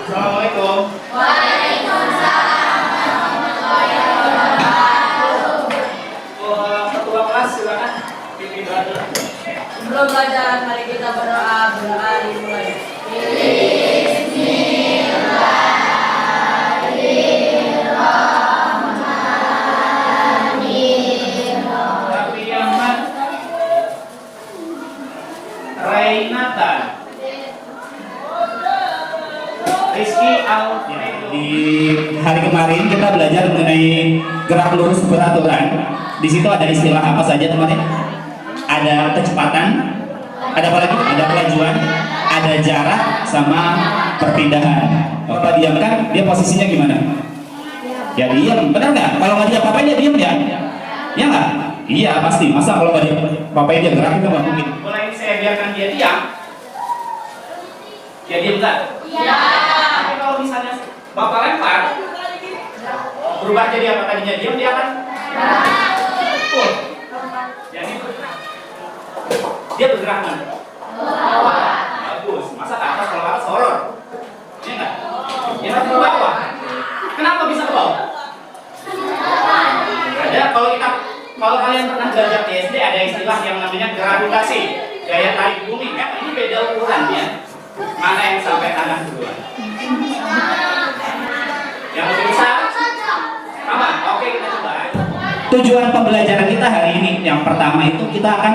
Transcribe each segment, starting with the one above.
Assalamualaikum. Ketua kelas silakan pimpin doa dulu. Sebelum belajar, mari kita berdoa. Berdoa dimulai. Rafiamat Rainatan Rizky Al. Di hari kemarin kita belajar mengenai gerak lurus beraturan. Di situ ada istilah apa saja teman-teman? Ada kecepatan, ada apa lagi? Ada kelajuan, ada jarak, sama perpindahan. Bapak diamkan, dia posisinya gimana? Ya diam, benar nggak? Kalau nggak dia apa-apain dia diam ya? Ya nggak? Iya pasti. Masa kalau nggak dia apa-apain dia gerak itu nggak mungkin. Mulai saya biarkan dia diam. Dia diam nggak? Iya. Tapi kalau misalnya Bapak lempar, berubah jadi apa tadinya diam, dia akan betul. Jadi dia bergerak mana? Bagus. Masa ke atas, kalau ke atas horor? Iya nggak? Dia harus ke bawah. Kenapa bisa ke bawah? Ada kalau kalian pernah belajar di SD ada istilah yang namanya gravitasi, gaya tarik bumi. Kan ini beda ukurannya. Mana yang sampai tanah duluan? Yang lebih besar? Sama. Oke, kita coba. Tujuan pembelajaran kita hari ini yang pertama itu kita akan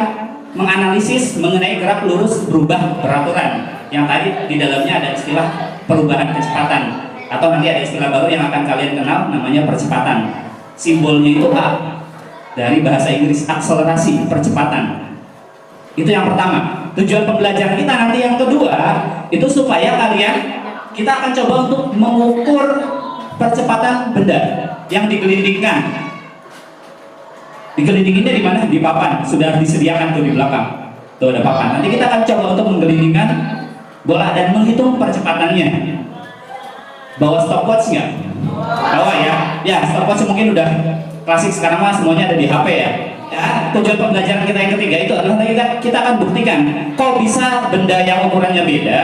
menganalisis mengenai gerak lurus berubah beraturan. Yang tadi di dalamnya ada istilah perubahan kecepatan, atau nanti ada istilah baru yang akan kalian kenal namanya percepatan. Simbolnya itu A, dari bahasa Inggris akselerasi, percepatan. Itu yang pertama. Tujuan pembelajaran kita nanti yang kedua itu supaya kita akan coba untuk mengukur percepatan benda yang digelindingkan. Digelindinginnya di mana? Di papan. Sudah disediakan tuh di belakang. Tuh ada papan. Nanti kita akan coba untuk menggelindingkan bola dan menghitung percepatannya. Bawa stopwatch nggak? Bawa ya. Ya, stopwatch mungkin udah klasik sekarang mah semuanya ada di HP ya. Ya, tujuan pembelajaran kita yang ketiga itu adalah kita akan buktikan kok bisa benda yang ukurannya beda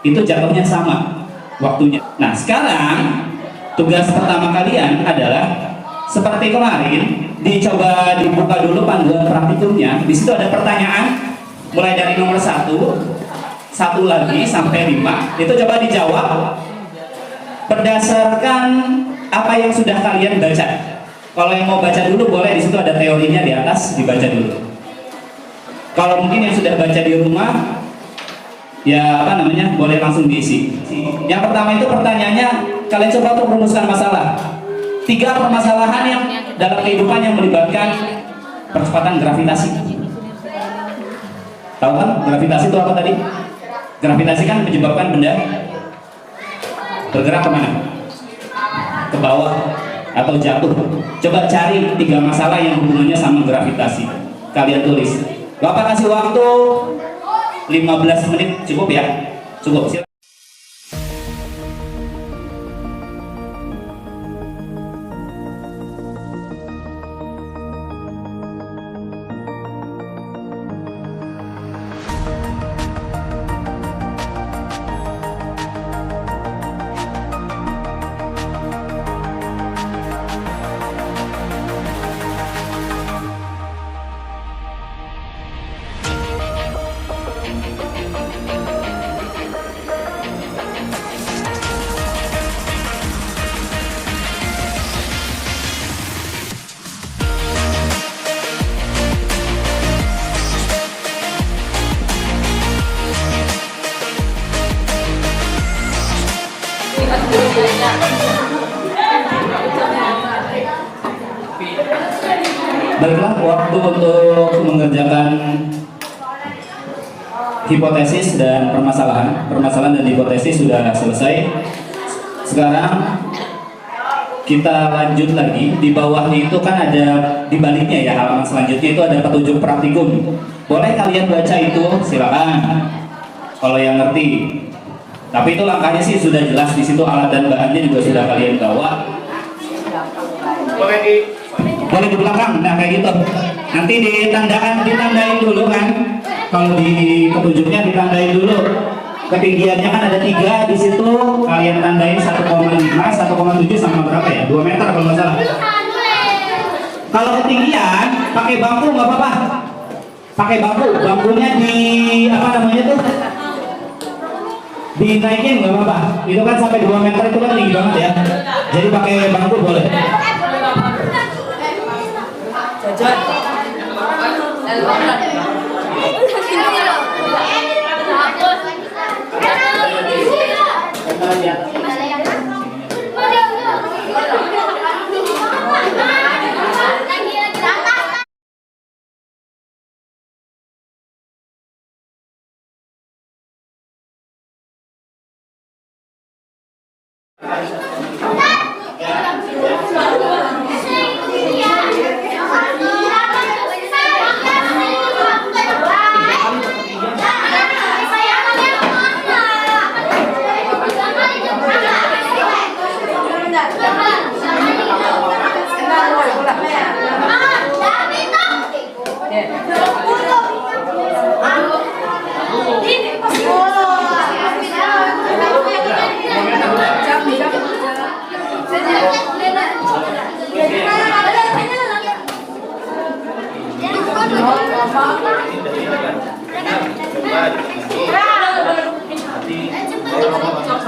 itu jatuhnya sama waktunya. Nah, sekarang tugas pertama kalian adalah seperti kemarin, dicoba dibuka dulu panduan praktikumnya. Di situ ada pertanyaan mulai dari nomor 1 lagi sampai 5. Itu coba dijawab berdasarkan apa yang sudah kalian baca. Kalau yang mau baca dulu boleh, di situ ada teorinya di atas, dibaca dulu. Kalau mungkin yang sudah baca di rumah, ya apa namanya, boleh langsung diisi. Yang pertama itu pertanyaannya, kalian coba untuk merumuskan masalah. 3 permasalahan yang dalam kehidupan yang melibatkan percepatan gravitasi. Tahu kan gravitasi itu apa tadi? Gravitasi kan menyebabkan benda bergerak kemana? Ke bawah atau jatuh. Coba cari 3 masalah yang hubungannya sama gravitasi. Kalian tulis. Bapak kasih waktu 15 menit, cukup ya? Cukup. Baiklah, waktu untuk mengerjakan hipotesis dan permasalahan dan hipotesis sudah selesai. Sekarang kita lanjut lagi. Di bawahnya itu kan ada, di baliknya ya, halaman selanjutnya itu ada petunjuk praktikum. Boleh kalian baca itu, silakan. Kalau yang ngerti. Tapi itu langkahnya sih sudah jelas, di situ alat dan bahannya juga sudah kalian bawa. Boleh di belakang, nah kayak gitu. Nanti ditandain dulu kan. Kalau di petunjuknya ditandain dulu. Ketinggiannya kan ada 3 di situ. Kalian tandain 1,5, 1,7 sama berapa ya? 2 meter kalau nggak salah. Kalau ketinggian pakai bangku nggak apa-apa. Pakai bangkunya di apa namanya tuh? Dinaikin nggak apa-apa. Itu kan sampai 2 meter itu kan tinggi banget ya. Jadi pakai bangku boleh.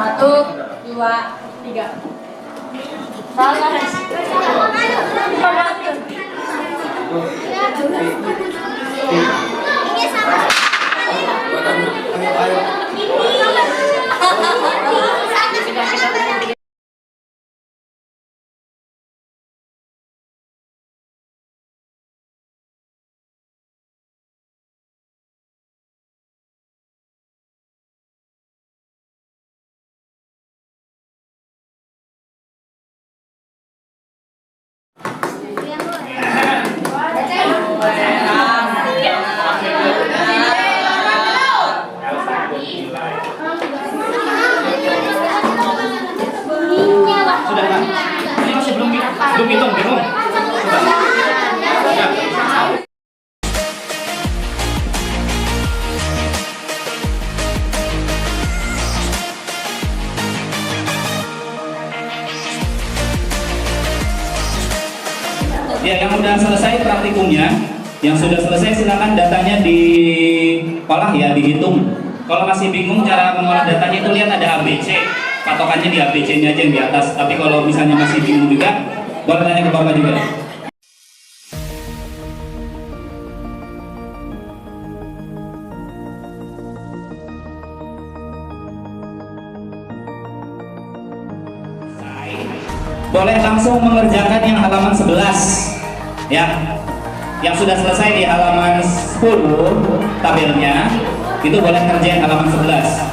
Satu, dua, tiga. Sudah kan? Ini masih belum hitung, bingung. Ya, yang sudah selesai praktikumnya, yang sudah selesai silakan datanya diolah ya, dihitung. Kalau masih bingung cara mengolah datanya itu lihat ada ABC, patokannya di ABC-nya aja yang di atas. Tapi kalau misalnya masih bingung juga, boleh tanya ke Bapak juga. Boleh langsung mengerjakan yang halaman 11 ya, yang sudah selesai di halaman 10 tabelnya itu boleh kerjain halaman 11.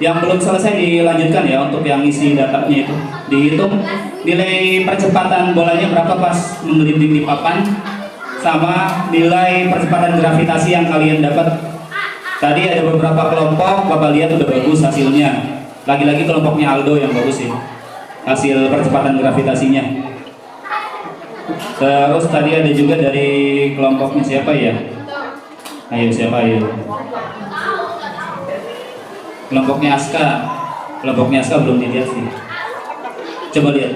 Yang belum selesai dilanjutkan ya, untuk yang isi datanya itu dihitung nilai percepatan bolanya berapa pas menggelinding di papan, sama nilai percepatan gravitasi yang kalian dapat. Tadi ada beberapa kelompok, Bapak lihat udah bagus hasilnya. Lagi-lagi kelompoknya Aldo yang bagus sih hasil percepatan gravitasinya. Terus tadi ada juga dari kelompoknya siapa ya? Ayo siapa ayo? Kelompoknya Aska belum dilihat sih. Coba lihat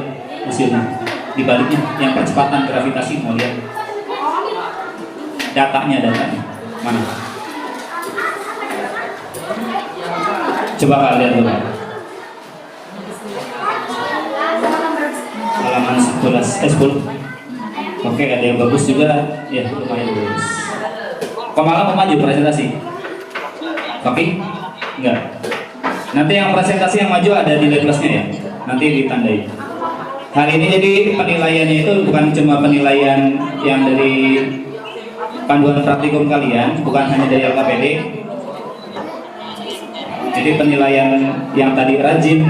hasilnya. Di baliknya yang percepatan gravitasi, mau lihat datanya mana? Coba kalian lihat dulu. Halaman 10. Oke, ada yang bagus juga. Ya, lumayan bagus. Kok maju presentasi? Oke? Enggak. Nanti yang presentasi yang maju ada nilai plusnya ya. Nanti ditandai. Hari ini jadi penilaiannya itu bukan cuma penilaian yang dari panduan praktikum kalian, bukan hanya dari LKPD. Jadi penilaian yang tadi rajin,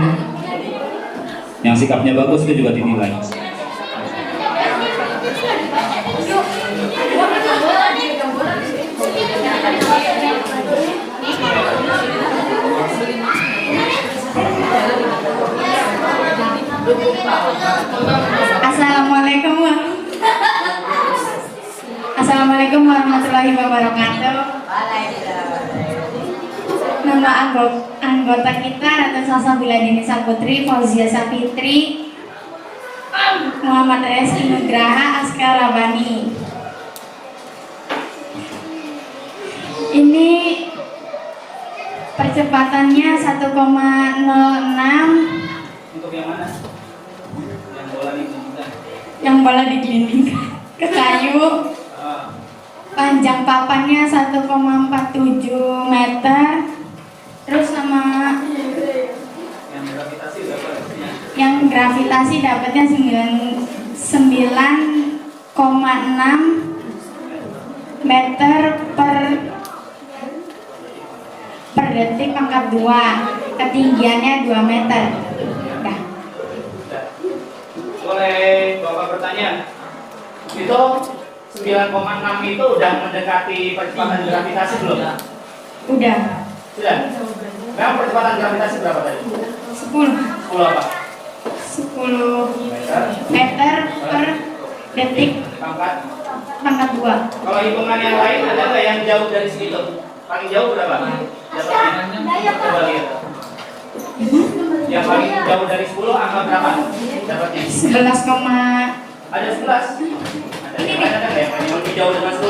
yang sikapnya bagus itu juga dinilai. Assalamualaikum warahmatullahi wabarakatuh. Nama anggota kita Ratu Salsabila Dini Saputri, Fauzia Sapitri, Muhammad Reski Nugraha, Askar Rabani. Ini percepatannya 1,06. Untuk yang mana? Yang bola digelindingkan ke kayu. Panjang papannya 1,47 meter. Terus sama yang gravitasi dapatnya 9,6 meter per detik pangkat 2. Ketinggiannya 2 meter. Udah. Boleh Bapak bertanya? Itu 9,6 itu udah mendekati percepatan gravitasi belum? Udah. Sudah? Memang percepatan gravitasi berapa tadi? 10 apa? 10 meter per detik pangkat 2. Kalau hitungan yang lain ada nggak yang jauh dari segitu? Paling jauh berapa? Dapatnya? Coba lihat. Yang paling jauh dari 10 angka berapa? Dapatnya? 11, Ada 11. Ada yang lain ada nggak yang lebih jauh dengan 10?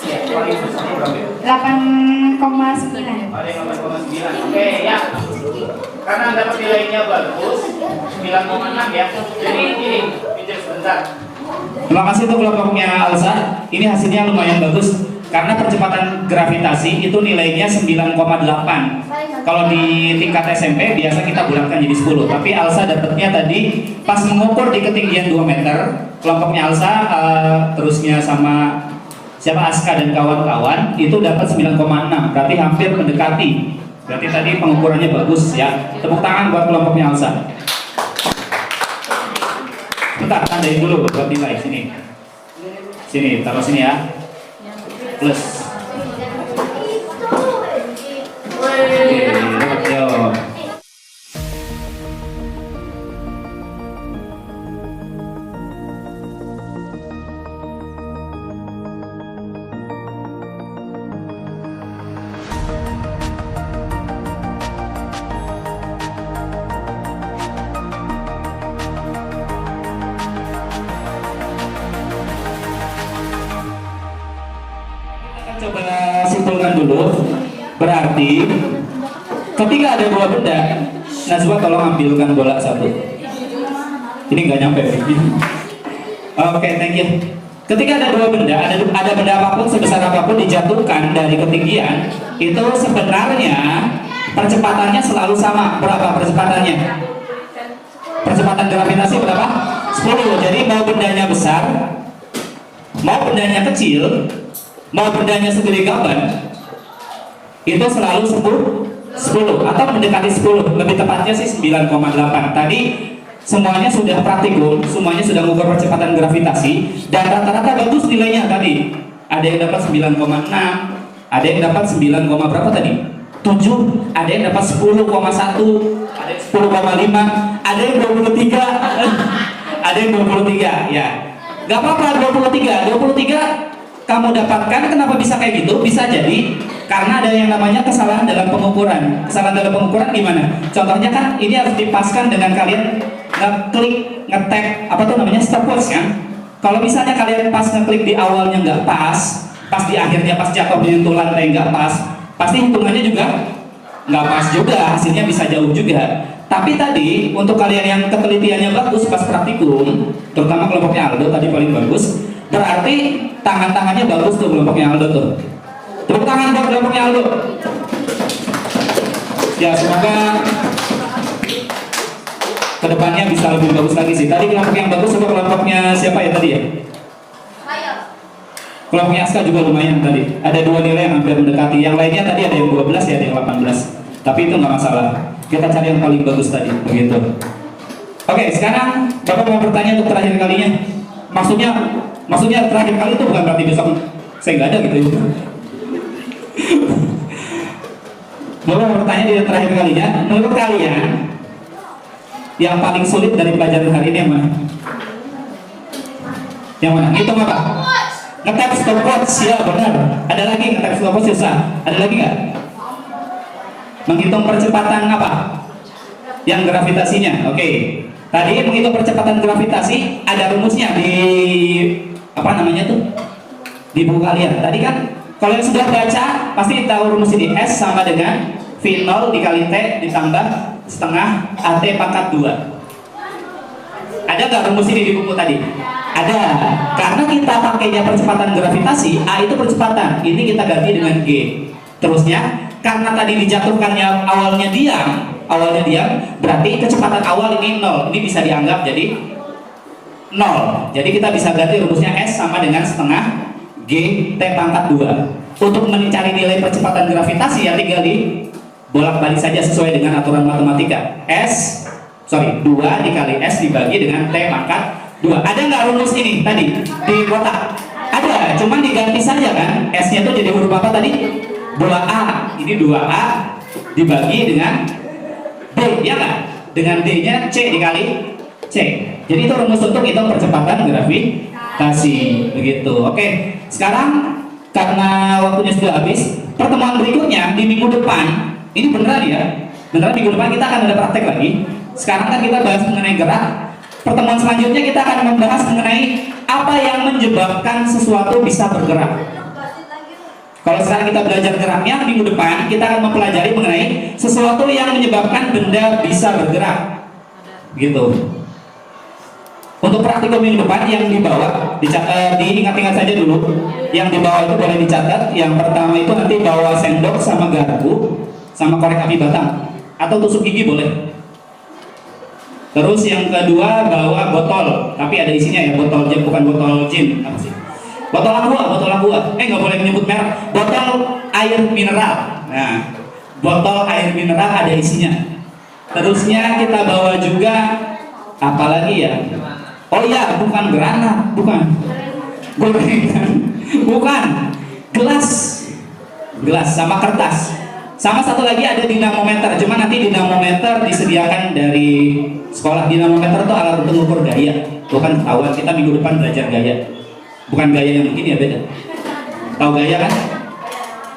Ya, paling besar berapa? 8,9. Ada yang 8,9. Oke, ya. Karena dapat nilainya bagus, 9,6 ya. Jadi ini pinjam sebentar. Terima kasih untuk kelompoknya Alsa. Ini hasilnya lumayan bagus karena percepatan gravitasi itu nilainya 9,8. Kalau di tingkat SMP biasa kita bulatkan jadi 10, tapi Alsa dapatnya tadi pas mengukur di ketinggian 2 meter. Kelompoknya Alsa terusnya sama siapa Aska dan kawan-kawan itu dapat 9,6, berarti hampir mendekati. Berarti tadi pengukurannya bagus ya. Tepuk tangan buat kelompoknya Alsa. Bentar, tandain dulu buat nilai sini. Sini, taruh sini ya. Plus. Dapat jawab. Coba simpulkan dulu. Berarti ketika ada dua benda, Najwa tolong ambilkan bola satu. Ini nggak nyampe. Oke, thank you. Ketika ada dua benda, ada benda apapun sebesar apapun dijatuhkan dari ketinggian, itu sebenarnya percepatannya selalu sama. Berapa percepatannya? Percepatan gravitasi berapa? 10. Jadi mau bendanya besar, mau bendanya kecil, mau bendanya segede gaban, itu selalu 10 atau mendekati 10, lebih tepatnya sih 9,8. Tadi semuanya sudah praktikum, semuanya sudah mengukur percepatan gravitasi dan rata-rata bagus nilainya tadi. Ada yang dapat 9,6, ada yang dapat 9, berapa tadi? 7, ada yang dapat 10,1, ada yang 10,5, ada yang 23, ada yang 23 ya. Gak apa-apa 23 kamu dapatkan. Kenapa bisa kayak gitu? Bisa jadi karena ada yang namanya kesalahan dalam pengukuran. Kesalahan dalam pengukuran gimana? Contohnya kan ini harus dipaskan dengan kalian ngeklik, ngetek apa tuh namanya stopwatch kan? Kalau misalnya kalian pas ngeklik di awalnya nggak pas di akhirnya pas jatuh menyentuh lantai nggak pas, pasti hitungannya juga nggak pas juga, hasilnya bisa jauh juga. Tapi tadi untuk kalian yang ketelitiannya bagus pas praktikum, terutama kelompoknya Aldo tadi paling bagus, berarti tangan-tangannya bagus tuh kelompoknya Aldo tuh. Tepuk tangan buat kelompoknya Aldo. Ya semoga kedepannya bisa lebih bagus lagi sih. Tadi kelompok yang bagus sama kelompoknya siapa ya tadi ya? Kelompoknya Aska juga lumayan tadi. Ada 2 nilai yang hampir mendekati. Yang lainnya tadi ada yang 12 ya, ada yang 18. Tapi itu nggak masalah. Kita cari yang paling bagus tadi, begitu. Oke, sekarang Bapak mau bertanya untuk terakhir kalinya. Maksudnya terakhir kali itu bukan berarti besok saya nggak ada gitu ya. Bapak mau bertanya di terakhir kalinya. Menurut kalian yang paling sulit dari pelajaran hari ini yang mana? Yang mana? Hitung apa? Ngetap stopwatch, ya benar. Ada lagi ngetap stopwatch susah. Ada lagi nggak? Menghitung percepatan apa? Yang gravitasinya. Oke. Tadi menghitung percepatan gravitasi ada rumusnya di apa namanya tuh? Di buku kalian. Tadi kan kalau yang sudah baca pasti tahu rumus ini. S sama dengan V0 dikali T ditambah setengah AT pangkat 2. Ada nggak rumus ini di buku tadi? Ada. Karena kita pakainya percepatan gravitasi, A itu percepatan. Ini kita ganti dengan G. Terusnya, karena tadi dijatuhkannya awalnya diam, berarti kecepatan awal ini 0. Ini bisa dianggap jadi 0. Jadi kita bisa ganti rumusnya S sama dengan setengah G T pangkat 2. Untuk mencari nilai percepatan gravitasi ya tinggal di bolak-balik saja sesuai dengan aturan matematika. 2 dikali S dibagi dengan T pangkat 2. Ada nggak rumus ini tadi di kotak? Ada, cuman diganti saja kan. S-nya itu jadi huruf apa tadi? Bola A. Ini 2A dibagi dengan D, ya nggak? Dengan D-nya C dikali C. Jadi itu rumus untuk hitung percepatan gravitasi. Begitu. Oke, sekarang karena waktunya sudah habis, pertemuan berikutnya di minggu depan, ini beneran ya, beneran minggu depan kita akan ada praktek lagi. Sekarang kan kita bahas mengenai gerak. Pertemuan selanjutnya kita akan membahas mengenai apa yang menyebabkan sesuatu bisa bergerak. Kalau sekarang kita belajar geraknya, minggu depan kita akan mempelajari mengenai sesuatu yang menyebabkan benda bisa bergerak. Gitu. Untuk praktikum minggu depan yang dibawa, diingat-ingat saja dulu. Yang dibawa itu boleh dicatat. Yang pertama itu nanti bawa sendok sama garpu sama korek api batang atau tusuk gigi boleh. Terus yang kedua bawa botol, tapi ada isinya ya, botol gin, bukan botol gin. Apa sih? Botol aqua. Nggak boleh menyebut merek. Botol air mineral. Nah, botol air mineral ada isinya. Terusnya kita bawa juga apa lagi ya? Oh iya, bukan granat, bukan. Gorengan, bukan. Gelas sama kertas. Sama satu lagi ada dinamometer. Cuma nanti dinamometer disediakan dari sekolah. Dinamometer itu alat untuk mengukur gaya. Bukan ketahuan, kita minggu depan belajar gaya. Bukan gaya yang begini ya, beda. Tahu gaya kan?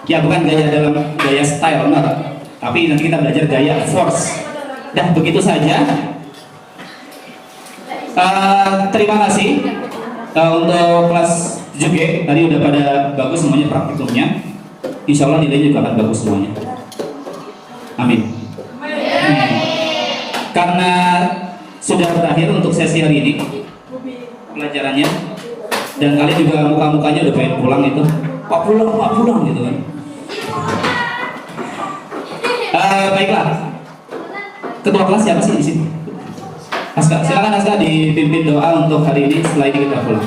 Ya bukan gaya dalam gaya style, enggak. Tapi nanti kita belajar gaya force. Dan begitu saja. Terima kasih untuk kelas 7G. Tadi udah pada bagus semuanya praktikumnya. Insya Allah nilainya juga akan bagus semuanya. Amin. Karena sudah berakhir untuk sesi hari ini pelajarannya, dan kalian juga muka-mukanya udah pengen pulang itu. Pak pulang gitu kan. Baiklah. Ketua kelas siapa sih di sini? Aska, silakan Aska dipimpin doa untuk hari ini. Setelah ini kita pulang.